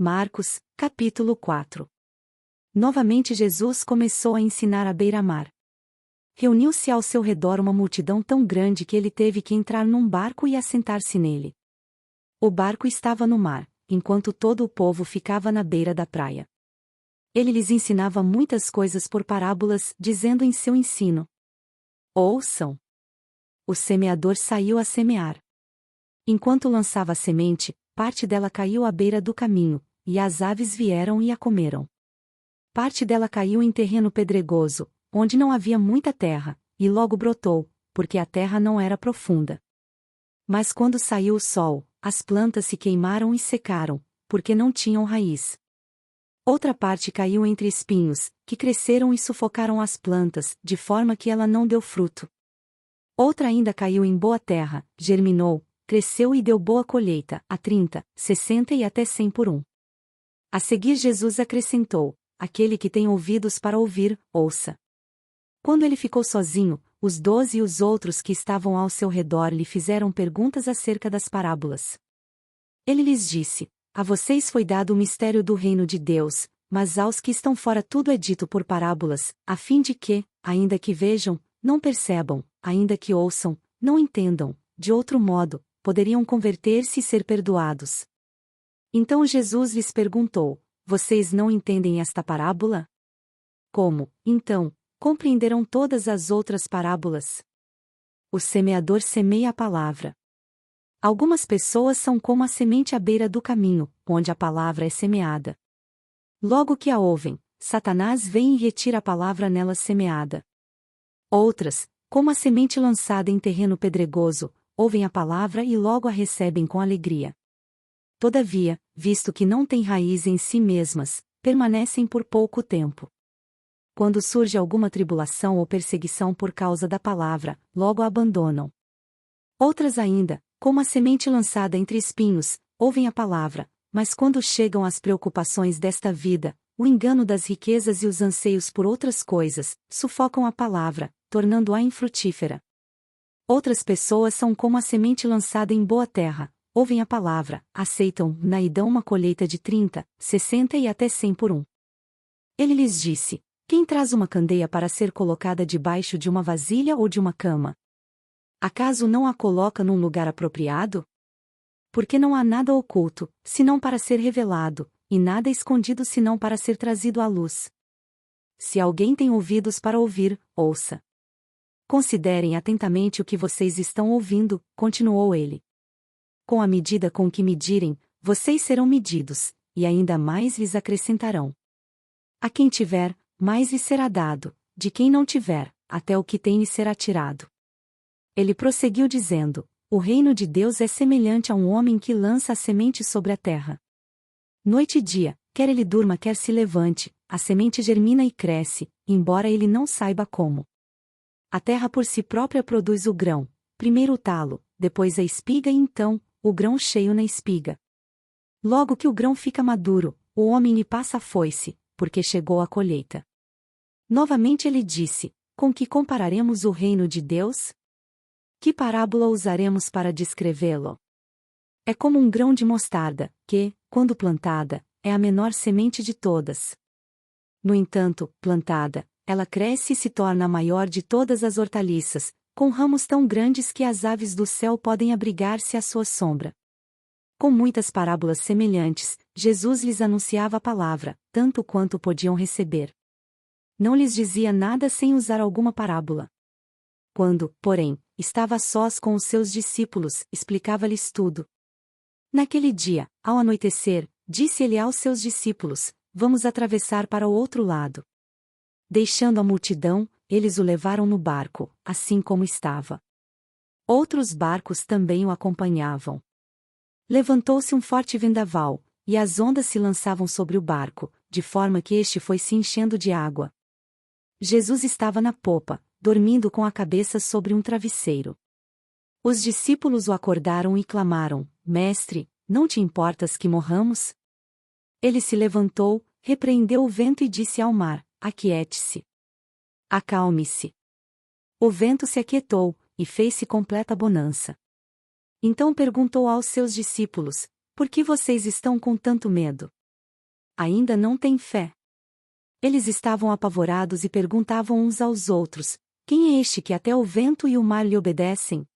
Marcos, capítulo 4. Novamente Jesus começou a ensinar à beira-mar. Reuniu-se ao seu redor uma multidão tão grande que ele teve que entrar num barco e assentar-se nele. O barco estava no mar, enquanto todo o povo ficava na beira da praia. Ele lhes ensinava muitas coisas por parábolas, dizendo em seu ensino: Ouçam! O semeador saiu a semear. Enquanto lançava a semente, parte dela caiu à beira do caminho, e as aves vieram e a comeram. Parte dela caiu em terreno pedregoso, onde não havia muita terra, e logo brotou, porque a terra não era profunda. Mas quando saiu o sol, as plantas se queimaram e secaram, porque não tinham raiz. Outra parte caiu entre espinhos, que cresceram e sufocaram as plantas, de forma que ela não deu fruto. Outra ainda caiu em boa terra, germinou, cresceu e deu boa colheita, a 30, 60 e até 100 por um. A seguir Jesus acrescentou: aquele que tem ouvidos para ouvir, ouça. Quando ele ficou sozinho, os 12 e os outros que estavam ao seu redor lhe fizeram perguntas acerca das parábolas. Ele lhes disse: a vocês foi dado o mistério do reino de Deus, mas aos que estão fora tudo é dito por parábolas, a fim de que, ainda que vejam, não percebam, ainda que ouçam, não entendam, de outro modo, poderiam converter-se e ser perdoados. Então Jesus lhes perguntou: vocês não entendem esta parábola? Como, então, compreenderão todas as outras parábolas? O semeador semeia a palavra. Algumas pessoas são como a semente à beira do caminho, onde a palavra é semeada. Logo que a ouvem, Satanás vem e retira a palavra nela semeada. Outras, como a semente lançada em terreno pedregoso, ouvem a palavra e logo a recebem com alegria. Todavia, visto que não têm raiz em si mesmas, permanecem por pouco tempo. Quando surge alguma tribulação ou perseguição por causa da palavra, logo a abandonam. Outras ainda, como a semente lançada entre espinhos, ouvem a palavra, mas quando chegam as preocupações desta vida, o engano das riquezas e os anseios por outras coisas, sufocam a palavra, tornando-a infrutífera. Outras pessoas são como a semente lançada em boa terra, ouvem a palavra, aceitam-na e dão uma colheita de 30, 60 e até 100 por um. Ele lhes disse: quem traz uma candeia para ser colocada debaixo de uma vasilha ou de uma cama? Acaso não a coloca num lugar apropriado? Porque não há nada oculto, senão para ser revelado, e nada escondido senão para ser trazido à luz. Se alguém tem ouvidos para ouvir, ouça. Considerem atentamente o que vocês estão ouvindo, continuou ele. Com a medida com que medirem, vocês serão medidos, e ainda mais lhes acrescentarão. A quem tiver, mais lhe será dado, de quem não tiver, até o que tem lhe será tirado. Ele prosseguiu dizendo: o reino de Deus é semelhante a um homem que lança a semente sobre a terra. Noite e dia, quer ele durma quer se levante, a semente germina e cresce, embora ele não saiba como. A terra por si própria produz o grão, primeiro o talo, depois a espiga e então, o grão cheio na espiga. Logo que o grão fica maduro, o homem lhe passa a foice, porque chegou a colheita. Novamente ele disse: com que compararemos o reino de Deus? Que parábola usaremos para descrevê-lo? É como um grão de mostarda, que, quando plantada, é a menor semente de todas. No entanto, plantada, ela cresce e se torna a maior de todas as hortaliças, com ramos tão grandes que as aves do céu podem abrigar-se à sua sombra. Com muitas parábolas semelhantes, Jesus lhes anunciava a palavra, tanto quanto podiam receber. Não lhes dizia nada sem usar alguma parábola. Quando, porém, estava a sós com os seus discípulos, explicava-lhes tudo. Naquele dia, ao anoitecer, disse ele aos seus discípulos: vamos atravessar para o outro lado. Deixando a multidão, eles o levaram no barco, assim como estava. Outros barcos também o acompanhavam. Levantou-se um forte vendaval, e as ondas se lançavam sobre o barco, de forma que este foi se enchendo de água. Jesus estava na popa, dormindo com a cabeça sobre um travesseiro. Os discípulos o acordaram e clamaram: Mestre, não te importas que morramos? Ele se levantou, repreendeu o vento e disse ao mar: aquiete-se. Acalme-se. O vento se aquietou, e fez-se completa bonança. Então perguntou aos seus discípulos: por que vocês estão com tanto medo? Ainda não têm fé. Eles estavam apavorados e perguntavam uns aos outros: quem é este que até o vento e o mar lhe obedecem?